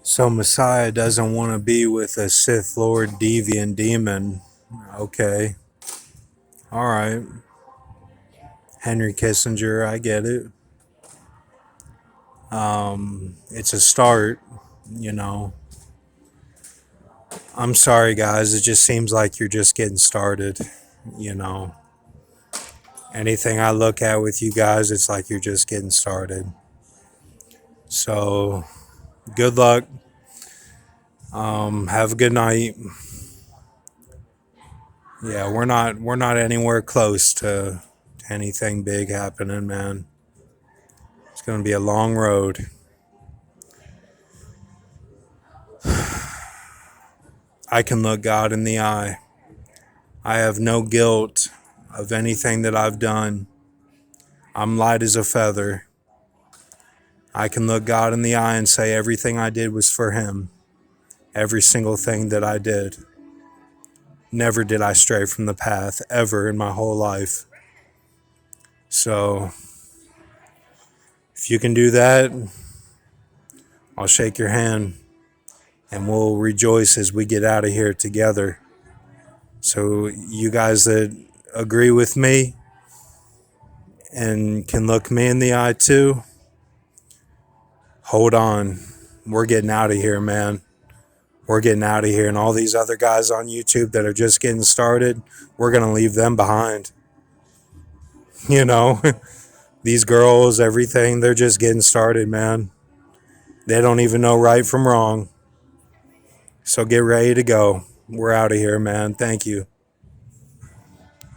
So Messiah doesn't want to be with a Sith Lord deviant demon. Okay. Alright. Henry Kissinger, I get it. It's a start, you know. I'm sorry, guys. It just seems like you're just getting started, you know. Anything I look at with you guys, it's like you're just getting started. So, good luck. Have a good night. Yeah, we're not anywhere close to anything big happening, man. It's going to be a long road. I can look God in the eye. I have no guilt of anything that I've done. I'm light as a feather. I can look God in the eye and say everything I did was for Him. Every single thing that I did. Never did I stray from the path, ever in my whole life. So, if you can do that, I'll shake your hand and we'll rejoice as we get out of here together. So, you guys that agree with me and can look me in the eye too, hold on. We're getting out of here, man. We're getting out of here. And all these other guys on YouTube that are just getting started, we're going to leave them behind. You know, these girls, everything, they're just getting started, man. They don't even know right from wrong. So get ready to go. We're out of here, man. Thank you.